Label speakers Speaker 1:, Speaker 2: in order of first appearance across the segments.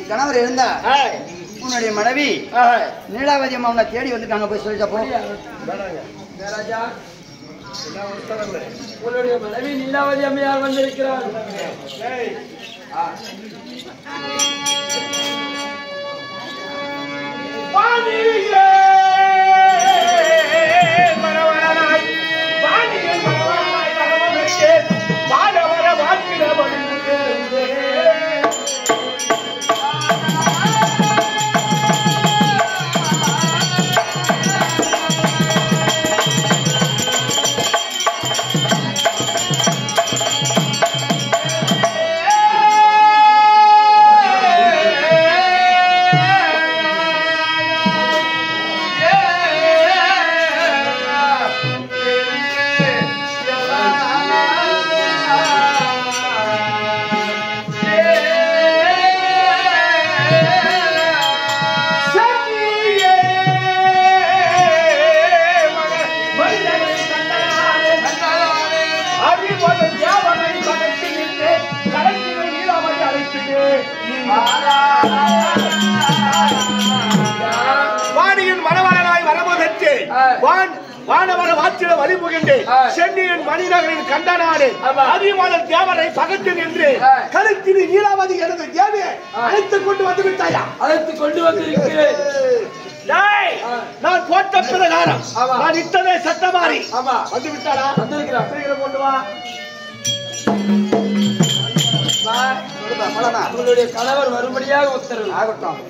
Speaker 1: கணவர் இருந்தா உன்னுடைய மனைவி நீலாவதி அம்மா உன்னை தேடி வந்துட்டாங்க போய் சொல்லிட்ட போ.
Speaker 2: உன்னுடைய மனைவி நீலாவதி அம்மையார் வந்திருக்கிறார்.
Speaker 3: வாணியின் மனவரனாய் வரமுகத்து வானவர வாத்திர வழிபுகின்றே சென்னியின் மணிநகரின் கண்டனாடு அதிமாளர் தேவரை பகத்து நின்று கருத்தினி நீலாவதி எனது தேவியை அழைத்துக் கொண்டு வந்து விட்டாயா?
Speaker 2: அழைத்துக் கொண்டு வந்திருக்கிறேன்.
Speaker 3: நான் போட்ட பிரகாரம் நான் இத்தனை சட்டமாறி வந்து விட்டாரா?
Speaker 2: வந்திருக்கிறார்.
Speaker 3: கொண்டு வா.
Speaker 2: உங்களுடைய கணவர் வரும்படியாக உத்தரவு
Speaker 1: ஆகட்டும்.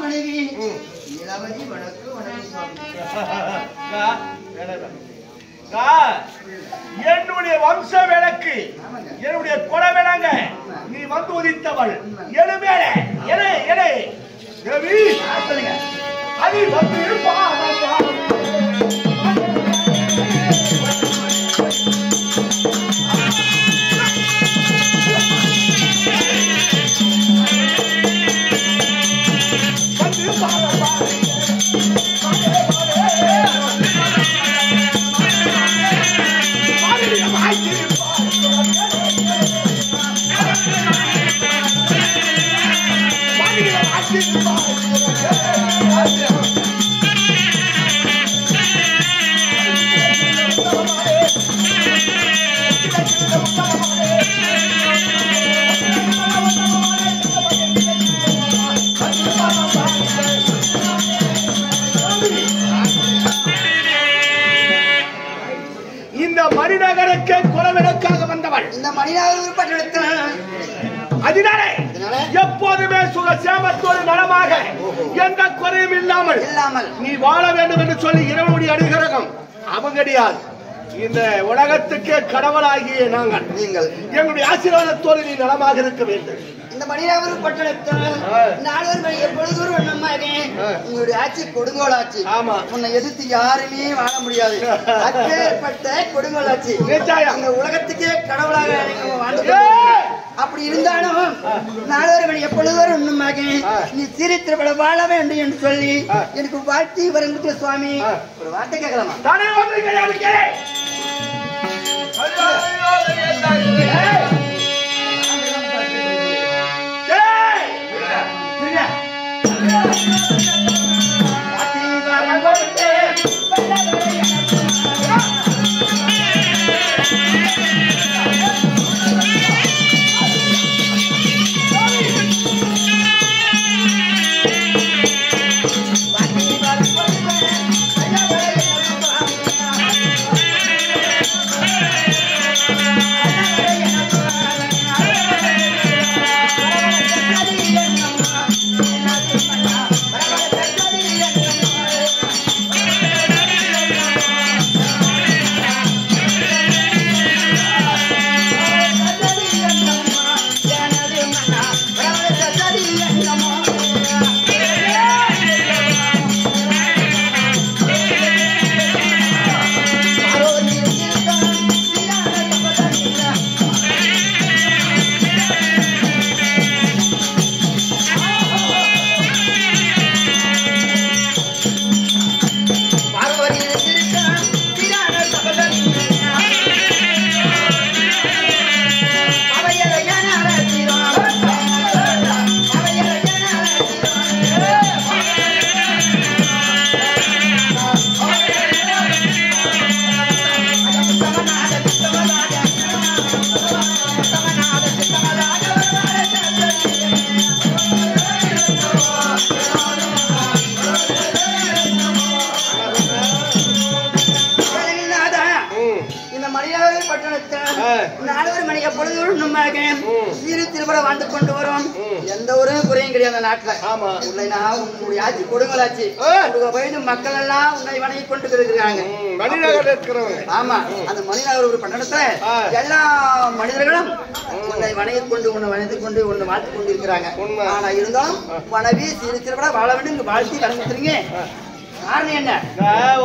Speaker 1: மனைவி நீலாவதி வணக்கு
Speaker 3: என்னுடைய வம்ச விளக்கு என்னுடைய கொலை விளங்க நீ வந்து உதித்தவள் எழுமேலே தேவி அது வந்து இந்த மணிநகருக்கு குலவிளக்காக வந்தவள். இந்த மணிநகர் பட்டணத்தில் அதனாலே எப்போதுமே சுகசேமத்தோடு நலமாக எந்த குறையும் இல்லாமல் நீ வாழ வேண்டும் என்று சொல்லி இறைவனுடைய அனுகிரகம் அவங்கடியால் இந்த உலகத்துக்கே கடவுளாகிய நீங்கள் எங்களுடைய ஆசீர்வாதத்தோடு நீ நலமாக இருக்க வேண்டும். இந்த மணிநகர் பட்டணத்தில் நால்வர் மணி எப்பொழுது உங்களுடைய ஆட்சி கொடுங்கோல் ஆட்சி. ஆமா, உன்னை எதிர்த்து யாருமே வாழ முடியாது. அப்பேற்பட்ட கொடுங்கோல் ஆட்சி அந்த உலகத்துக்கே கடவுளாக வாழ்ந்து அப்படி இருந்தாலும் நால்வர் மணி எப்பொழுது உண்மையாக நீ சீரித்திரப்பட வாழ வேண்டும் என்று சொல்லி எனக்கு வாழ்த்தி வருங்க சுவாமி. ஒரு வார்த்தை கேட்கலாமா? மக்கள் எல்லாம் உன்னை வணங்கி கொண்டு இருக்கிறாங்க. ஆமா, அந்த மணிநகர் ஒரு பட்டணத்துல எல்லா மனிதர்களும் உன்னை வணங்கி கொண்டு உன்னை வணங்கி கொண்டு உன்னை வாழ்த்து கொண்டு இருக்கிறாங்க. ஆனா இருந்தாலும் மனைவி சீரித்திரப்பட வாழ வேண்டும் வாழ்த்தி வணங்குறீங்க. காரணம் என்ன?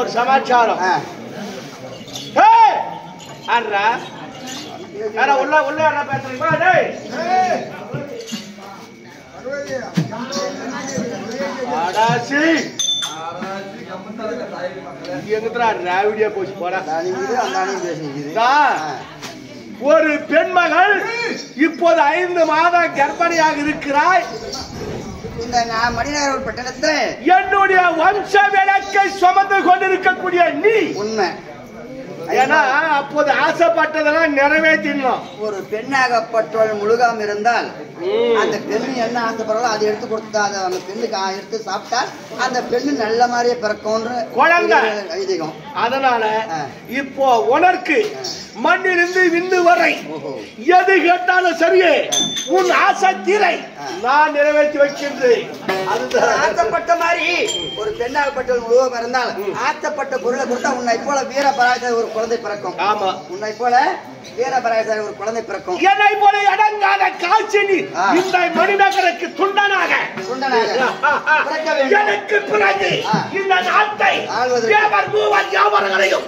Speaker 3: ஒரு சமாச்சாரம் உள்ள உள்ள பேசுறீங்களா? ஒரு பெண்மகள் இப்போது 5 மாதம் கர்ப்பிணியாக இருக்கிறாய். இந்த மணிநகர் பட்டணத்தில் என்னுடைய வம்ச விளக்கை சுமந்து கொண்டிருக்கக்கூடிய நீ உண்மை ஏன்னா அப்போது ஆசைப்பட்டதெல்லாம் நிறைவேற்றிடணும்.
Speaker 1: ஒரு பெண்ணாகப்பட்டவள் முழுகாம இருந்தால் அந்த பெண்ணு என்ன ஆசைப்படுறாளோ அதை எடுத்து கொடுத்தா அதை அந்த பெண்ணுக்கு எடுத்து சாப்பிட்டா அந்த பெண்ணு நல்ல மாதிரியே பிறக்கும்ன்ற
Speaker 3: குழந்தை
Speaker 1: ஐதீகம்.
Speaker 3: அதனால இப்போ உனக்கு மண்ணிலிருந்து விண்ணு வரை எது கேட்டாலும் சரியே உன் ஆசை தீரை நான் நிறைவேற்றி வைக்கின்றேன்.
Speaker 1: ஆசைப்பட்ட மாதிரி ஒரு பெண்ணாகப்பட்டவள் முழுவதும் இருந்தால் ஆசைப்பட்ட பொருளை கொடுத்தா உன்னை போல வீர பராசரி ஒரு குழந்தை பிறக்கும். ஆமா, உன்னை போல வீர பராசரி ஒரு குழந்தை பிறக்கும்.
Speaker 3: என்னை போல அடங்காத காட்சி இந்த மணிநகருக்கு துண்டனாக
Speaker 1: பிறக்க வேண்டும்.
Speaker 3: எனக்கு பிறகு இந்த நாட்டை தேவர் மூவர் யாவர்களையும்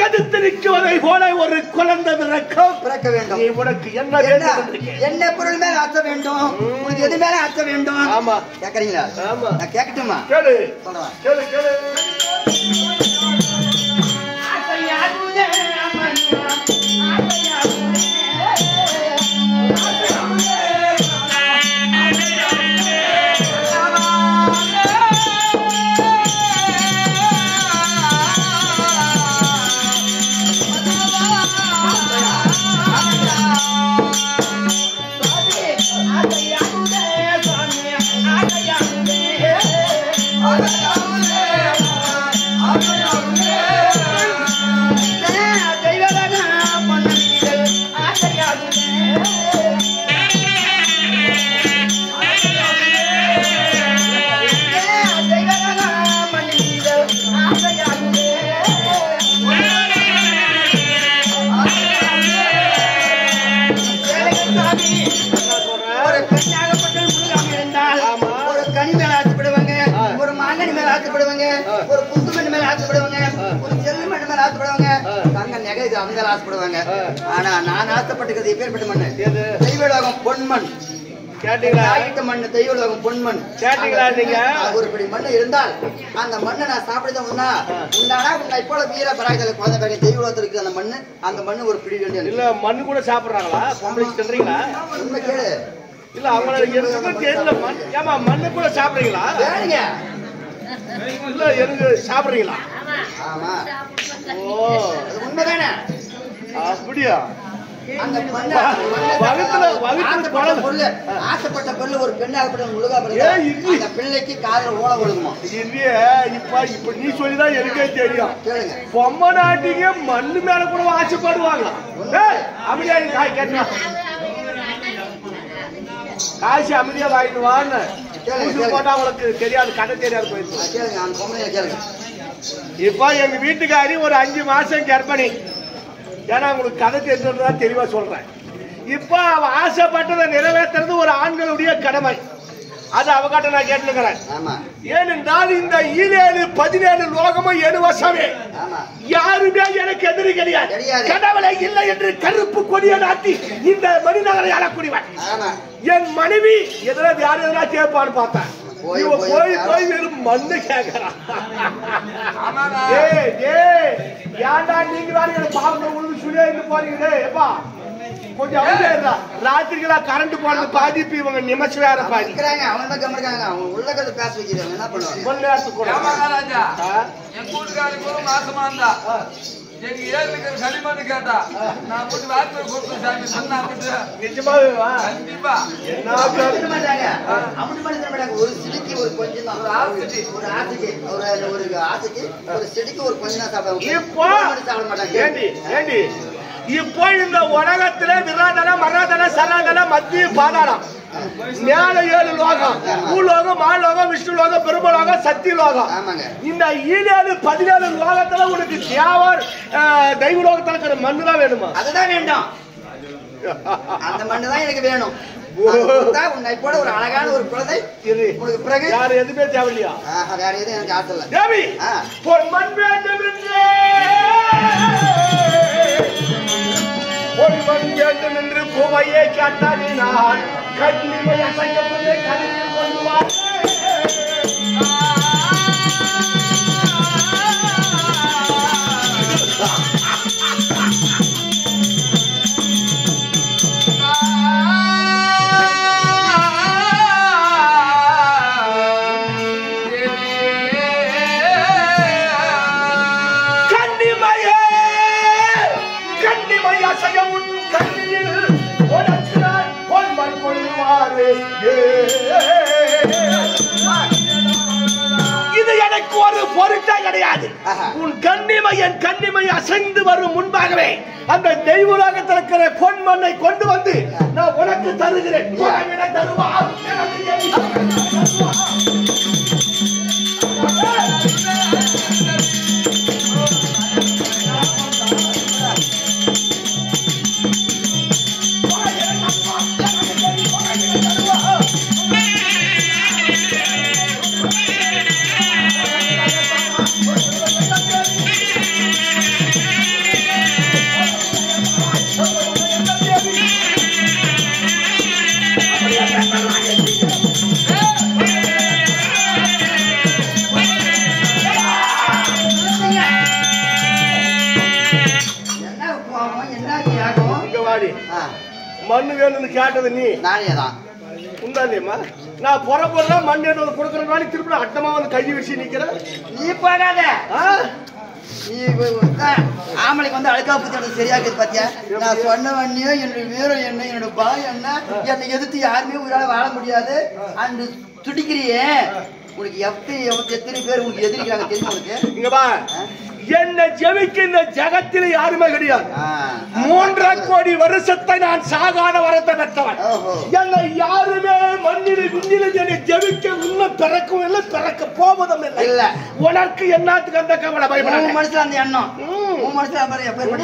Speaker 3: எதிர்த்து நிற்குவதை போல ஒரு குழந்தை பிறக்க வேண்டும். உனக்கு என்ன வேண்டும்?
Speaker 1: என்ன பொருள் மேல ஆசை வேண்டும்? உனக்கு எது மேல ஆசை வேண்டும்? ஆமா, கேக்குறீங்களா? ஆமா, நான் கேட்கட்டுமா?
Speaker 3: கேளு
Speaker 1: சொல்றேன்.
Speaker 3: கேளு கேளு.
Speaker 1: ஒரு குந்துமணி மேல ஆசைப்படுவாங்க, ஒரு செல்லுமணி மேல ஆசைப்படுவாங்க, தங்க நகை அந்த ஆசைப்படுவாங்க. ஆனா நான் ஆசைப்பட்டுக்கிறது எப்பேற்பட்ட மண்ணு? தெய்வலோகம் பொன்மண். கேட்டீங்களா? மண்ணு தெய்வலோகம் பொன்மண். கேட்டீங்களா? நீங்க ஒரு இப்படி மண்ணு இருந்தால் அந்த மண்ணை நான் சாப்பிடுதான் உண்டானா உன்னை போல வீர பராஜல குழந்தை பிறகு தெய்வலோகத்தில் இருக்கு அந்த மண்ணு. அந்த மண்ணு ஒரு பிடி வேண்டிய
Speaker 3: இல்ல மண்ணு கூட சாப்பிடுறாங்களா? பொம்பளை சொல்றீங்களா?
Speaker 1: உண்மை கேளு.
Speaker 3: இல்ல அவங்கள தெரியல. ஏமா மண்ணு கூட சாப்பிடுறீங்களா? இல்ல எனக்கு சாப்பிடுறீங்களா?
Speaker 1: ஆமா.
Speaker 3: ஓ
Speaker 1: உண்மைதானே?
Speaker 3: அப்படியா?
Speaker 1: அந்த ஆசைப்பட்ட பொருள் ஒரு பெண்ணாகப்பட்ட முழுகா அந்த பிள்ளைக்கு காதல ஓட விழுகுமா?
Speaker 3: இப்ப நீ சொல்லிதான் எனக்கே தெரியும். பொம்மை நாட்டிங்க மண்ணு மேல கூட ஆசைப்படுவாங்க. அப்படியா? காய் கேட்டா காய்ச்சி அமைதியா வாங்கிட்டு வான்னு போட்டா அவளுக்கு தெரியாது, கதை தெரியாது போயிருக்கு. இப்ப எங்க வீட்டுக்காரி ஒரு 5 மாசம் கர்ப்பிணி. ஏன்னா உங்களுக்கு கதை தெரிஞ்சதா தெளிவா சொல்றேன். இப்ப அவ ஆசைப்பட்டதை நிறைவேற்றுறது ஒரு ஆண்களுடைய கடமை. அது அவகாட்ட நான் கேட்டுக்கிறேன். ஏனென்றால் இந்த 17 லோகமும் எனுவசமே யாருமே எனக்கு எதிரி கிடையாது. கடவுளை இல்லை என்று கருப்பு கொடிய நாட்டி இந்த மணிநகரை ஆளக்கூடியவன் என் மனைவி. எதனா யார் எதனா கேட்பான்னு பார்த்தேன். போய் போய் வெறும் மண்ணு கேட்கறான். ஏன்டா நீங்க தான் பாவம் உழுது சுழியா இருந்து போறீங்களே? எப்பா கொஞ்சம் அவங்க ராத்திரிகளா கரண்ட் போனது பாதிப்பு இவங்க நிமிஷம் வேற பாதிக்கிறாங்க.
Speaker 1: அவங்க தான் கம்மிருக்காங்க. அவங்க உள்ள கதை பேச வைக்கிறாங்க. என்ன பண்ணுவாங்க?
Speaker 3: கொஞ்ச நேரத்துக்கு கூட
Speaker 2: என் கூட்டுக்காரி கூட மாசமா இருந்தா எங்க ஏழுக்கு களிமண்ணு கேட்டா நான் போட்டு வார்த்தை கொடுத்து சாமி சொன்னா
Speaker 3: நிஜமாவே
Speaker 2: கண்டிப்பா
Speaker 1: ஒரு சிடிக்கு ஒரு கொஞ்சம் தான் ஒரு ஆசைக்கு ஒரு செடிக்கு ஒரு கொஞ்சம் தான் சாப்பிட
Speaker 3: மாட்டாங்க. இப்போ இந்த உலகத்துல விராதன மராதன சராதன மத்திய பாதாளம் மேல 7 லோகம், பூலோகம், மாலோகம், விஷ்ணு லோகம், பெருமலோகம், சக்தி லோகம். இந்த 17 லோகத்துல உனக்கு தேவர் தெய்வலோகத்துல இருக்கிற மண்ணு தான் வேணுமா?
Speaker 1: அதுதான் வேண்டும். அந்த மண்ணு தான் எனக்கு வேணும். உன்னை போல ஒரு அழகான ஒரு குழந்தை உனக்கு பிறகு
Speaker 3: யாரு எதுவுமே தேவையில்லையா?
Speaker 1: வேற எதுவும் எனக்கு ஆசை இல்லை.
Speaker 3: தேவி பொன்மண் வேண்டும் என்று பூவையே கேட்டானே நான் கண்ணிமை அசைக்கப்பட்டு கண்ணில் கொள்வார். கண்ணிமையே அதிசயம் உன் கண்ணில் உனக்கு நான் பொன்மன் கொள்வாரே. இது எனக்கு ஒரு பொருட்டே கிடையாது. உன் கண்ணிமை என் கண்ணிமை அசைந்து வரும் முன்பாகவே அந்த தெய்வலோகத்தில் இருக்கிற பொன்மண்ணை கொண்டு வந்து நான் உனக்கு தருகிறேன். தருவார் மண்ணு வேணும்னு கேட்டது நீ
Speaker 1: நானேதான்
Speaker 3: உண்டாலேம்மா. நான் புறப்படலாம் மண் எடுத்து கொடுக்கறதுனால திருப்பி அட்டமா வந்து கை வச்சு நிக்கிறேன்.
Speaker 1: நீ போகாத. நீ ஆம்பளைக்கு வந்து அழுக்கா பத்தி சரியாக்குது பாத்தியா? நான் சொன்ன வண்ணியோ என்னோட வீரம் என்ன என்னோட பாய் என்ன என்னை எதிர்த்து யாருமே உயிரால வாழ முடியாது. அன்று துடிக்கிறியே உனக்கு எத்தனை பேர் உனக்கு எதிர்க்கிறாங்க தெரியுமா? உனக்கு
Speaker 3: இங்க பா, என்ன ஜெபிக்க இந்த ஜகத்தில் யாருமே கிடையாது. 3.5 கோடி வருஷத்தை நான் சாகாத வரத்தை பெற்றவன். என்னை யாருமே மண்ணில் விண்ணில் என்னை ஜெபிக்க இன்னும் பிறக்கவும் இல்லை, பிறக்க போவதும் இல்லை. உனக்கு என்னத்துக்கு அந்த கவலை? பயப்பட
Speaker 1: மனசுல அந்த எண்ணம் உன் மனசுல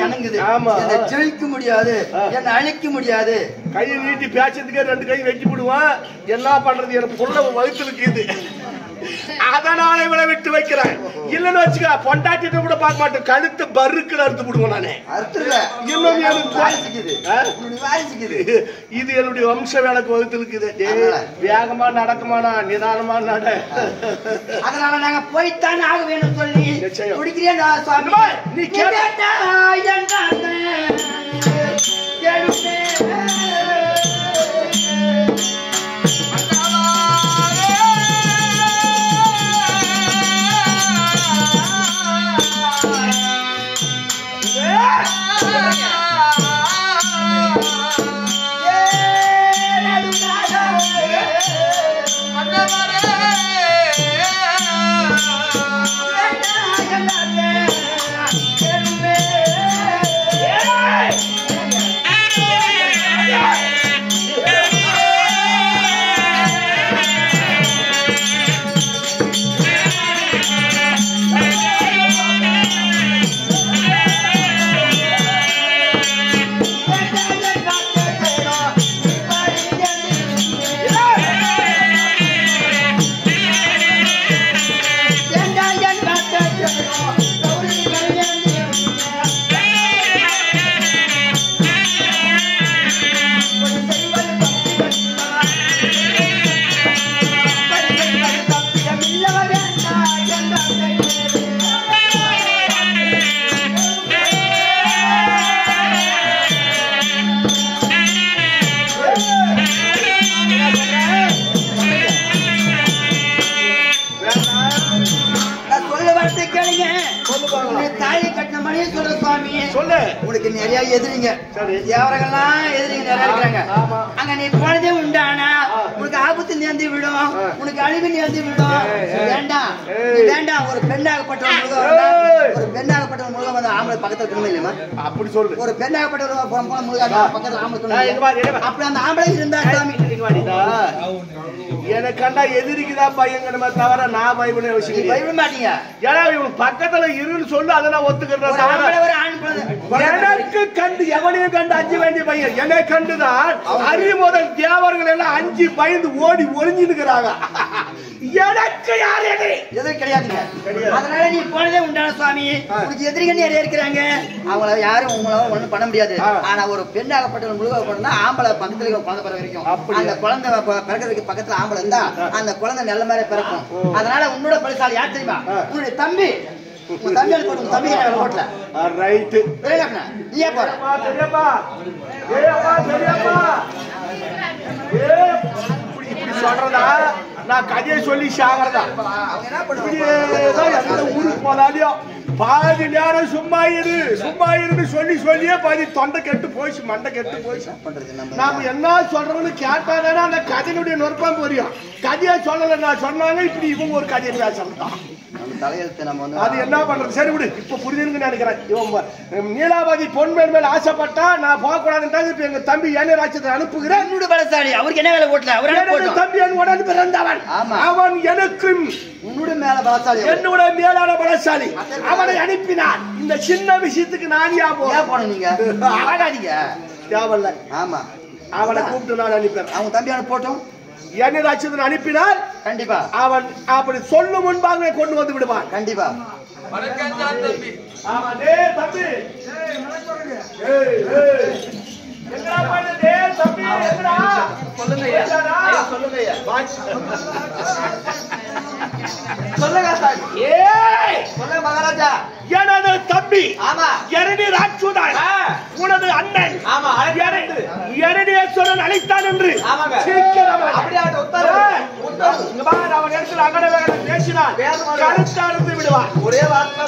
Speaker 1: எண்ணங்குது. என்னை ஜெயிக்க முடியாது, என்னை அழிக்க முடியாது.
Speaker 3: கையை நீட்டி பேச்சதுக்கே 2 கை வெட்டி விடுவான். என்ன பண்றது? எனக்கு புள்ள வயிற்று இருக்குது. அதனால இவனை விட்டு வைக்கிறேன். இல்லன்னு வச்சுக்க பொண்டாட்டிட்ட கூட பார்க்க மாட்டேன். கழுத்து பருக்குல அறுத்து விடுவோம். நானே இது என்னுடைய வம்ச வேலைக்கு வகுத்து இருக்குது. வேகமா நடக்குமானா நிதானமா நட.
Speaker 1: அதனால நாங்க போய்த்தான் ஆக வேணும் சொல்லி குடிக்கிறேன். நீ கேட்டா உனக்கு நிறைய எதிரிங்க தேவரங்கள்லாம் எதிரிங்க நிறைய இருக்கிறாங்க. அங்க நீ போனதே உண்டானா உனக்கு ஆபத்து நேர்ந்து விடும், உனக்கு அழிவு நேர்ந்து விடும். வேண்டாம் வேண்டாம். ஒரு பெண்ணாகப்பட்டவன் முருகன் வந்து ஆம்பளை பக்கத்துல இருக்கணுமே இல்லையா? அப்படி சொல்லு. ஒரு பெண்ணாகப்பட்டவன் பக்கத்துல ஆம்பளை அப்படி அந்த ஆம்பளை இருந்தா
Speaker 3: எனக்கு கண்டா எதிரிக்குதான் பயங்கரமா தவிர நான் பயப்பட அவசியம்
Speaker 1: பயப்பட மாட்டீங்க.
Speaker 3: ஏன்னா இவனுக்கு பக்கத்துல இருன்னு சொல்லு, அதை நான் ஒத்துக்கிறேன். எனக்கு கண்டு எவனையும் கண்டு அஞ்சு வேண்டிய பையன் என்னை கண்டுதான் அறிவு முதல் தேவர்கள் எல்லாம் அஞ்சு பயந்து ஓடி ஒளிஞ்சிருக்கிறாங்க. எனக்கு யார் எதிரி
Speaker 1: கிடையாதுங்க. அதனால நீ போனதே உண்டான சுவாமி. உனக்கு எதிரிகள் நிறைய இருக்கிறாங்க. அவங்கள யாரும் உங்களால ஒண்ணும் பண்ண முடியாது. ஆனா ஒரு பெண்ணாகப்பட்டவன் முழுகப்பட்டா ஆம்பளை பக்கத்துல குழந்தை பிறகு வரைக்கும் அந்த குழந்தை பிறக்கிறதுக்கு பக்கத்துல ஆம்பளை இருந்தா அந்த குழந்தை நல்ல மாதிரி பிறக்கும். அதனால உன்னோட பரிசாலி யார் தெரியுமா? உன்னுடைய தம்பி. உன் தம்பி போட்டு தம்பி போட்டல
Speaker 3: ரைட்டு
Speaker 1: நீயே போற
Speaker 3: சொல்றதா நான் கதையை சொல்லி சாகிறதா
Speaker 1: அவங்க என்ன
Speaker 3: இப்படியேதான் எந்த ஊருக்கு போனாலையும் பாதி நேரம் சும்மா இருன்னு சொல்லியே பாதி தொண்டை கெட்டு போயிச்சு, மண்டை கெட்டு போயிச்சு. நாம என்ன சொல்றோம்னு கேட்டாங்கன்னா அந்த கதையினுடைய நுட்பம் புரியும். கதையை சொல்லல நான் சொன்னாங்க இப்படி இவங்க ஒரு கதையை பேசலாம். அது என்ன பண்றது? சரி விடு, இப்ப புரியுதுன்னு நினைக்கிறேன். இவன் நீலாவதி பொன்மேல் மேல் ஆசைப்பட்டா நான் போக கூடாதுன்னு இப்ப எங்க தம்பி ஏன ராட்சத்தை அனுப்புகிறேன்.
Speaker 1: என்னோட பலசாலி அவருக்கு என்ன வேலை போட்டல? அவர்
Speaker 3: தம்பி என் உடனே பிறந்தவன். அவன் எனக்கும்
Speaker 1: உன்னுடைய மேல பலசாலி,
Speaker 3: என்னோட மேலான பலசாலி. அவனை அனுப்பினான். இந்த சின்ன விஷயத்துக்கு நான் போன நீங்க
Speaker 1: ஆகாதீங்க
Speaker 3: தேவையில்ல.
Speaker 1: ஆமா,
Speaker 3: அவனை கூப்பிட்டு நான் அனுப்பினேன்.
Speaker 1: அவங்க தம்பியான போட்டோம்
Speaker 3: என்ன ராட்சதன் அனுப்பினால்
Speaker 1: கண்டிப்பா
Speaker 3: அவன் அப்படி சொல்லும் முன்பாக கொண்டு வந்து விடுவான்.
Speaker 1: கண்டிப்பா.
Speaker 2: தம்பி
Speaker 3: ஆமா டே தம்பி, எங்கடா போயிட்ட டே தம்பி? எங்கடா
Speaker 1: சொல்லுங்க ஐயா, சொல்லுங்க ஐயா, சொல்லுங்க சார்.
Speaker 3: ஏய்
Speaker 1: சொல்லுங்க மகாராஜா.
Speaker 3: எனது தம்பி
Speaker 1: ஆமா
Speaker 3: எரணி ராட்சுதன் உனது அண்ணன்
Speaker 1: ஆமா
Speaker 3: எரணீஸ்வரன் அழைத்தான் என்று சீக்கிரம்
Speaker 1: அப்படியே உத்தரவு
Speaker 3: இங்க பாரு, அவன் இடத்துல அங்கட வேலை பேசினான் கருத்து அறுத்து விடுவான்.
Speaker 1: ஒரே வார்த்தை